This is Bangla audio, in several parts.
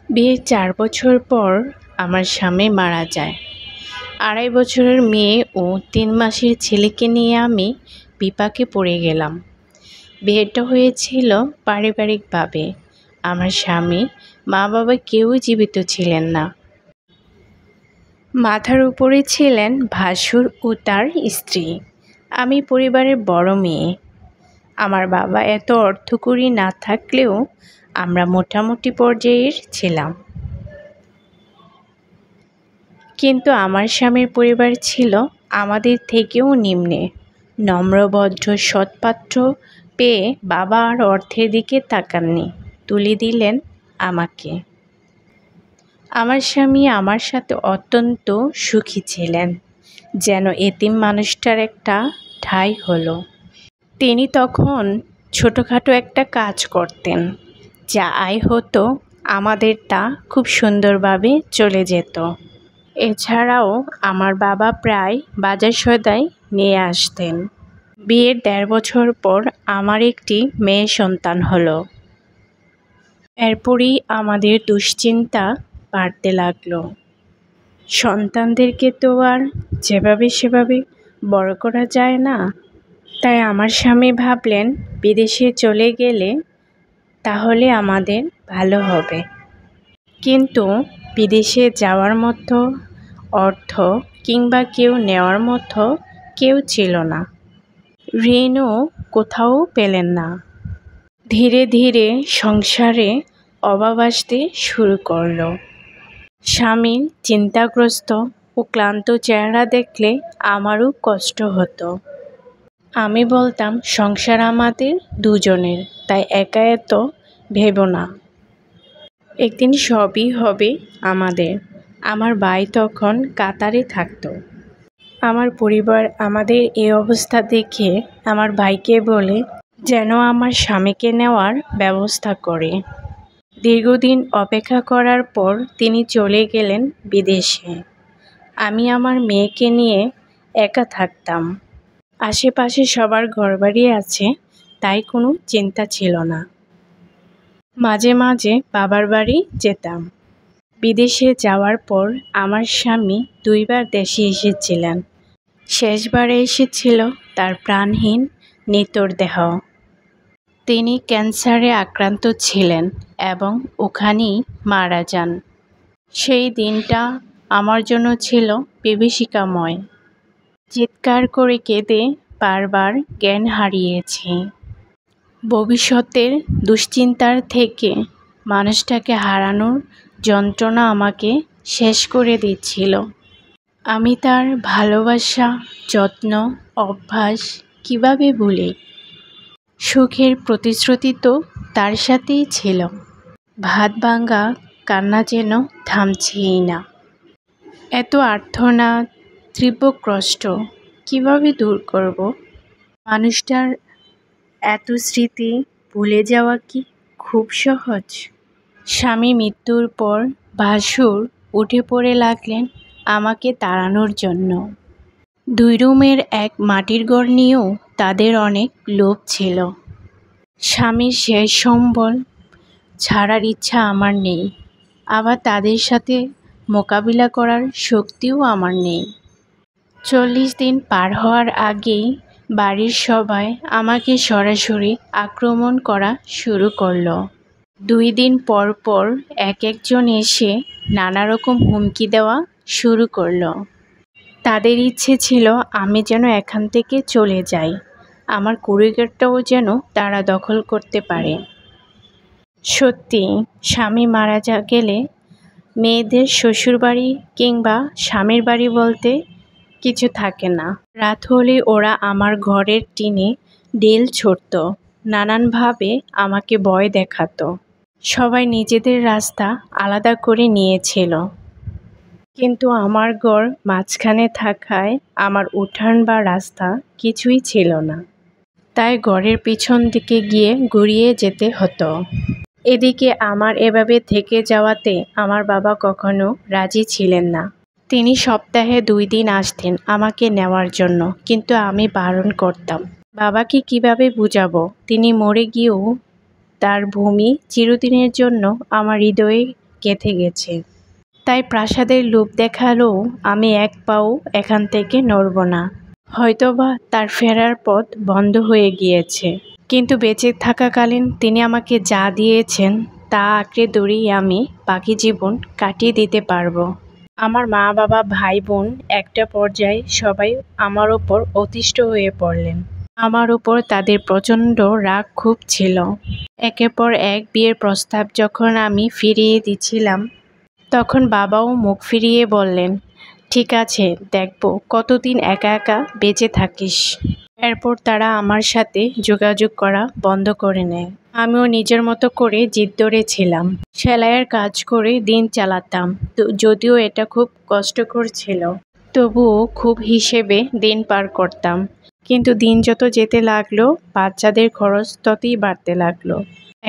বিয়ের ৪ বছর পর আমার স্বামী মারা যায়। ২.৫ বছরের মেয়ে ও ৩ মাসের ছেলেকে নিয়ে আমি বিপাকে পড়ে গেলাম। বিয়েটা হয়েছিল পারিবারিকভাবে। আমার স্বামী, মা-বাবা কেউই জীবিত ছিলেন না। মাথার উপরে ছিলেন ভাসুর ও তার স্ত্রী। আমি পরিবারের বড় মেয়ে। আমার বাবা এত অর্থকড়ি না থাকলেও আমরা মোটামুটি পর্যায়ের ছিলাম। কিন্তু আমার স্বামীর পরিবার ছিল আমাদের থেকেও নিম্নে। নম্র-ভদ্র সৎপাত্র পেয়ে বাবা আর অর্থের দিকে তাকাননি, তুলে দিলেন আমাকে। আমার স্বামী আমার সাথে অত্যন্ত সুখী ছিলেন, যেন এতিম মানুষটার একটা ঠাঁই হলো। তিনি তখন ছোটোখাটো একটা কাজ করতেন, যা আয় হতো আমাদের তা খুব সুন্দরভাবে চলে যেত। এছাড়াও আমার বাবা প্রায় বাজার সদাই নিয়ে আসতেন। বিয়ের ১.৫ বছর পর আমার একটি মেয়ে সন্তান হলো। এরপরই আমাদের দুশ্চিন্তা বাড়তে লাগলো। সন্তানদেরকে তো আর যেভাবে সেভাবে বড় করা যায় না। তাই আমার স্বামী ভাবলেন বিদেশে চলে গেলে তাহলে আমাদের ভালো হবে। কিন্তু বিদেশে যাওয়ার মতো অর্থ কিংবা কেউ নেওয়ার মতো কেউ ছিল না। ঋণও কোথাও পেলেন না। ধীরে ধীরে সংসারে অভাব আসতে শুরু করলো। স্বামীর চিন্তাগ্রস্ত ও ক্লান্ত চেহারা দেখলে আমারও কষ্ট হতো। আমি বলতাম সংসার আমাদের দুজনের, তাই একা এত ভেবো না। একদিন সবই হবে আমাদের। আমার ভাই তখন কাতারে থাকতো। আমার পরিবার আমাদের এই অবস্থা দেখে আমার ভাইকে বলে যেন আমার স্বামীকে নেওয়ার ব্যবস্থা করে। দীর্ঘদিন অপেক্ষা করার পর তিনি চলে গেলেন বিদেশে। আমি আমার মেয়েকে নিয়ে একা থাকতাম। আশেপাশে সবার ঘরবাড়ি আছে, তাই কোনো চিন্তা ছিল না। মাঝে মাঝে বাবার বাড়ি যেতাম। বিদেশে যাওয়ার পর আমার স্বামী ২ বার দেশে এসেছিলেন। শেষবারে এসেছিল তার প্রাণহীন নিথর দেহ। তিনি ক্যান্সারে আক্রান্ত ছিলেন এবং ওখানেই মারা যান। সেই দিনটা আমার জন্য ছিল বিভীষিকাময়। চিৎকার করে কেঁদে বারবার জ্ঞান হারিয়েছি। ভবিষ্যতের দুশ্চিন্তার থেকে মানুষটাকে হারানোর যন্ত্রণা আমাকে শেষ করে দিচ্ছিল। আমি তার ভালোবাসা, যত্ন, অভ্যাস কিভাবে ভুলি? সুখের প্রতিশ্রুতি তো তার সাথেই ছিল। ভাত ভাঙা কান্না যেন থামছেই না। এত আর্তনাদ, তীব্র কষ্ট কিভাবে দূর করব? মানুষটার এত স্মৃতি ভুলে যাওয়া কি খুব সহজ? স্বামী মৃত্যুর পর ভাসুর উঠে পড়ে লাগলেন আমাকে তাড়ানোর জন্য। ২ রুমের এক মাটির ঘর নিয়েও তাদের অনেক লোভ ছিল। স্বামীর শেষ সম্বল ছাড়ার ইচ্ছা আমার নেই, আবার তাদের সাথে মোকাবিলা করার শক্তিও আমার নেই। ৪০ দিন পার হওয়ার আগেই বাড়ির সবাই আমাকে সরাসরি আক্রমণ করা শুরু করলো। ২ দিন পর পর একজন এসে নানা রকম হুমকি দেওয়া শুরু করলো। তাদের ইচ্ছে ছিল আমি যেন এখান থেকে চলে যাই, আমার কুড়িঘরটাও যেন তারা দখল করতে পারে। সত্যি, স্বামী মারা গেলে মেয়েদের শ্বশুরবাড়ি কিংবা স্বামীর বাড়ি বলতে কিছু থাকে না। রাত হলে ওরা আমার ঘরের টিনে ঢিল ছুঁড়ত, নানানভাবে আমাকে ভয় দেখাতো। সবাই নিজেদের রাস্তা আলাদা করে নিয়েছিল, কিন্তু আমার ঘর মাঝখানে থাকায় আমার উঠান বা রাস্তা কিছুই ছিল না। তাই ঘরের পিছন দিকে গিয়ে ঘুরিয়ে যেতে হতো। এদিকে আমার এভাবে থেকে যাওয়াতে আমার বাবা কখনো রাজি ছিলেন না। তিনি সপ্তাহে ২ দিন আসতেন আমাকে নেওয়ার জন্য, কিন্তু আমি বারণ করতাম। বাবাকে কিভাবে বুঝাবো তিনি মরে গিয়েও তার ভূমি চিরদিনের জন্য আমার হৃদয়ে গেঁথে গেছে। তাই প্রাসাদের লোভ দেখালেও আমি এক পাও এখান থেকে নড়ব না। হয়তোবা তার ফেরার পথ বন্ধ হয়ে গিয়েছে, কিন্তু বেঁচে থাকাকালীন তিনি আমাকে যা দিয়েছেন তা আঁকড়ে ধরেই আমি বাকি জীবন কাটিয়ে দিতে পারবো। আমার মা বাবা ভাই বোন একটা পর্যায়ে সবাই আমার ওপর অতিষ্ঠ হয়ে পড়লেন। আমার উপর তাদের প্রচণ্ড রাগ খুব ছিল। একের পর এক বিয়ের প্রস্তাব যখন আমি ফিরিয়ে দিচ্ছিলাম, তখন বাবাও মুখ ফিরিয়ে বললেন, ঠিক আছে, দেখব কতদিন একা একা বেঁচে থাকিস। এরপর তারা আমার সাথে যোগাযোগ করা বন্ধ করে নেয়। আমিও নিজের মতো করে জিদ ধরেছিলাম। সেলাইয়ের কাজ করে দিন চালাতাম, যদিও এটা খুব কষ্টকর ছিল, তবুও খুব হিসেবে দিন পার করতাম। কিন্তু দিন যত যেতে লাগলো, বাচ্চাদের খরচ ততই বাড়তে লাগলো।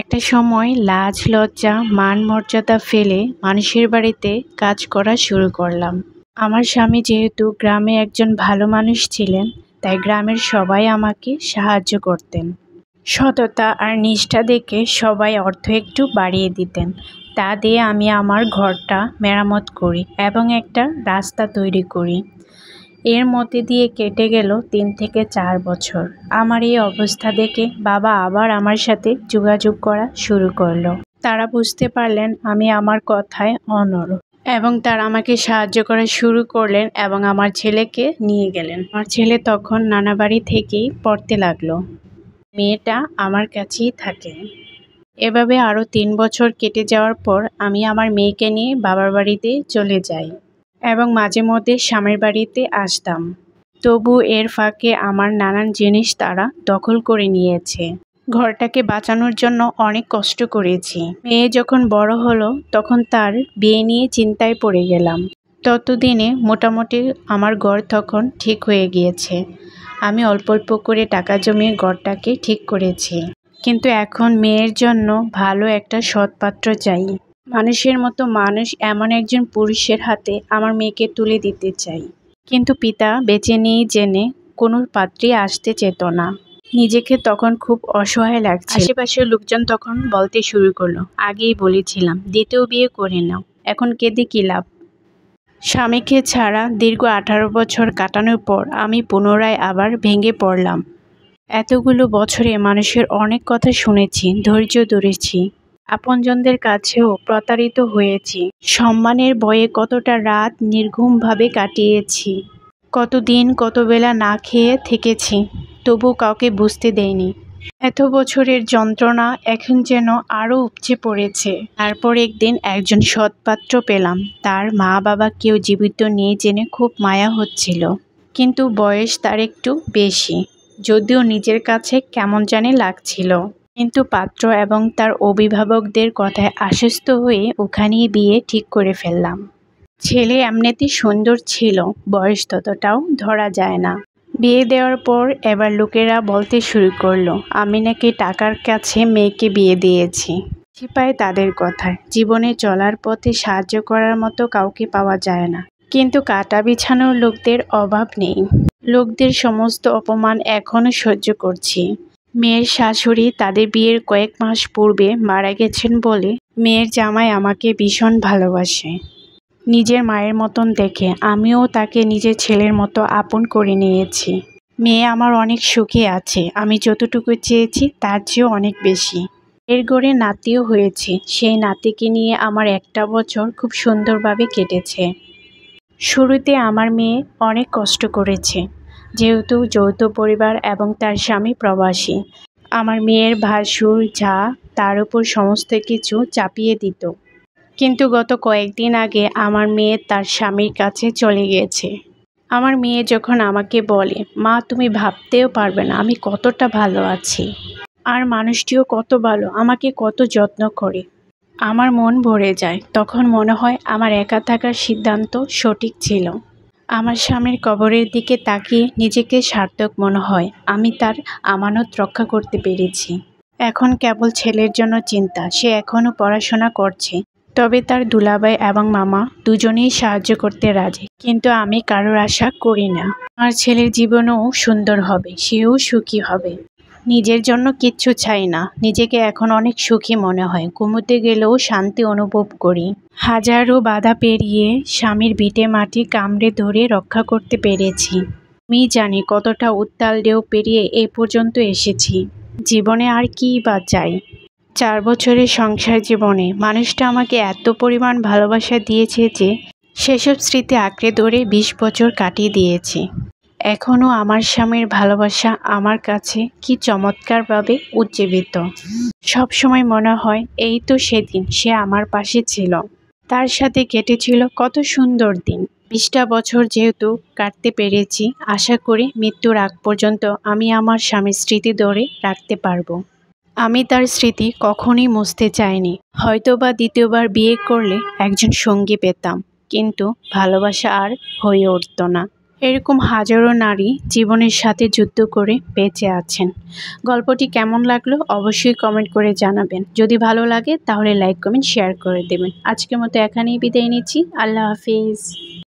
একটা সময় লাজ লজ্জা মান মর্যাদা ফেলে মানুষের বাড়িতে কাজ করা শুরু করলাম। আমার স্বামী যেহেতু গ্রামে একজন ভালো মানুষ ছিলেন, তাই গ্রামের সবাই আমাকে সাহায্য করতেন। সততা আর নিষ্ঠা দেখে সবাই অর্থ একটু বাড়িয়ে দিতেন। তা দিয়ে আমি আমার ঘরটা মেরামত করি এবং একটা রাস্তা তৈরি করি। এর মধ্যে দিয়ে কেটে গেল 3 থেকে 4 বছর। আমার এই অবস্থা দেখে বাবা আবার আমার সাথে যোগাযোগ করা শুরু করলো। তারা বুঝতে পারলেন আমি আমার কথায় অনড় এবং তারা আমাকে সাহায্য করা শুরু করলেন এবং আমার ছেলেকে নিয়ে গেলেন। আমার ছেলে তখন নানা বাড়ি থেকেই পড়তে লাগলো। মেয়েটা আমার কাছেই থাকে। এভাবে আরও 3 বছর কেটে যাওয়ার পর আমি আমার মেয়েকে নিয়ে বাবার বাড়িতে চলে যাই এবং মাঝে মধ্যে স্বামীর বাড়িতে আসতাম। তবু এর ফাঁকে আমার নানান জিনিস তারা দখল করে নিয়েছে। ঘরটাকে বাঁচানোর জন্য অনেক কষ্ট করেছি। মেয়ে যখন বড় হলো, তখন তার বিয়ে নিয়ে চিন্তায় পড়ে গেলাম। ততদিনে মোটামুটি আমার ঘর তখন ঠিক হয়ে গিয়েছে। আমি অল্প অল্প করে টাকা জমিয়ে ঘরটাকে ঠিক করেছি। কিন্তু এখন মেয়ের জন্য ভালো একটা সৎ পাত্র চাই। মানুষের মতো মানুষ এমন একজন পুরুষের হাতে আমার মেয়েকে তুলে দিতে চাই। কিন্তু পিতা বেঁচে নেই জেনে কোনো পাত্রী আসতে চেত না। নিজেকে তখন খুব অসহায় লাগছে। আশেপাশের লোকজন তখন বলতে শুরু করলো, আগেই বলেছিলাম দ্বিতীয় বিয়ে করে নাও, এখন কেঁদে কী লাভ। স্বামীকে ছাড়া দীর্ঘ 18 বছর কাটানোর পর আমি পুনরায় আবার ভেঙে পড়লাম। এতগুলো বছরে মানুষের অনেক কথা শুনেছি, ধৈর্য ধরেছি, আপনজনদের কাছেও প্রতারিত হয়েছি। সম্মানের ভয়ে কতটা রাত নির্ঘুমভাবে কাটিয়েছি, কতদিন কত বেলা না খেয়ে থেকেছি, তবু কাউকে বুঝতে দেইনি। এত বছরের যন্ত্রণা এখন যেন আরও উপচে পড়েছে। তারপর একদিন একজন সৎপাত্র পেলাম। তার মা বাবা কেউ জীবিত নেই জেনে খুব মায়া হচ্ছিল, কিন্তু বয়স তার একটু বেশি, যদিও নিজের কাছে কেমন জানি লাগছিল। কিন্তু পাত্র এবং তার অভিভাবকদের কথায় আশ্বস্ত হয়ে ওখানেই বিয়ে ঠিক করে ফেললাম। ছেলে এমনিতেই সুন্দর ছিল, বয়স ততটাও ধরা যায় না। বিয়ে দেওয়ার পর এবার লোকেরা বলতে শুরু করলো আমি নাকি টাকার কাছে মেয়েকে বিয়ে দিয়েছি। পায় তাদের কথায় জীবনে চলার পথে সাহায্য করার মতো কাউকে পাওয়া যায় না, কিন্তু কাটা বিছানোর লোকদের অভাব নেই। লোকদের সমস্ত অপমান এখনো সহ্য করছি। মেয়ের শাশুড়ি তাদের বিয়ের কয়েক মাস পূর্বে মারা গেছেন বলে মেয়ের জামাই আমাকে ভীষণ ভালোবাসে। নিজের মায়ের মতন দেখে আমিও তাকে নিজের ছেলের মতো আপন করে নিয়েছি। মেয়ে আমার অনেক সুখে আছে, আমি যতটুকু চেয়েছি তার চেয়েও অনেক বেশি। এর গড়ে নাতিও হয়েছে। সেই নাতিকে নিয়ে আমার একটা বছর খুব সুন্দরভাবে কেটেছে। শুরুতে আমার মেয়ে অনেক কষ্ট করেছে, যেহেতু যৌথ পরিবার এবং তার স্বামী প্রবাসী। আমার মেয়ের ভাসুর যা তার উপর সমস্ত কিছু চাপিয়ে দিত। কিন্তু গত কয়েকদিন আগে আমার মেয়ে তার স্বামীর কাছে চলে গেছে। আমার মেয়ে যখন আমাকে বলে, মা তুমি ভাবতেও পারবে না আমি কতটা ভালো আছি, আর মানুষটিও কত ভালো, আমাকে কত যত্ন করে, আমার মন ভরে যায়। তখন মনে হয় আমার একা থাকার সিদ্ধান্ত সঠিক ছিল। আমার স্বামীর কবরের দিকে তাকিয়ে নিজেকে সার্থক মনে হয়, আমি তার আমানত রক্ষা করতে পেরেছি। এখন কেবল ছেলের জন্য চিন্তা। সে এখনও পড়াশোনা করছে, তবে তার দুলাভাই এবং মামা দুজনেই সাহায্য করতে রাজি। কিন্তু আমি কারোর আশা করি না। আমার ছেলের জীবনও সুন্দর হবে, সেও সুখী হবে। নিজের জন্য কিচ্ছু চাই না, নিজেকে এখন অনেক সুখী মনে হয়, ঘুমোতে গেলেও শান্তি অনুভব করি। হাজারো বাধা পেরিয়ে স্বামীর ভিটে মাটি কামড়ে ধরে রক্ষা করতে পেরেছি। আমি জানি কতটা উত্তাল ঢেউ পেরিয়ে এ পর্যন্ত এসেছি। জীবনে আর কী বা চাই। 4 বছরের সংসার জীবনে মানুষটা আমাকে এত পরিমাণ ভালোবাসা দিয়েছে যে সেসব স্মৃতি আঁকড়ে ধরে 20 বছর কাটিয়ে দিয়েছি। এখনও আমার স্বামীর ভালোবাসা আমার কাছে কি চমৎকারভাবে উজ্জীবিত। সব সময় মনে হয় এই তো সেদিন সে আমার পাশে ছিল, তার সাথে কেটেছিল কত সুন্দর দিন। 20টা বছর যেহেতু কাটতে পেরেছি, আশা করি মৃত্যুর আগ পর্যন্ত আমি আমার স্বামীর স্মৃতি ধরে রাখতে পারবো। আমি তার স্মৃতি কখনোই মুছতে চাইনি। হয়তোবা দ্বিতীয়বার বিয়ে করলে একজন সঙ্গী পেতাম, কিন্তু ভালোবাসা আর হয়ে উঠত না। এরকম হাজারো নারী জীবনের সাথে যুদ্ধ করে বেঁচে আছেন। গল্পটি কেমন লাগলো অবশ্যই কমেন্ট করে জানাবেন। যদি ভালো লাগে তাহলে লাইক কমেন্ট শেয়ার করে দেবেন। আজকের মতো এখানেই বিদায় নিচ্ছি। আল্লাহ হাফিজ।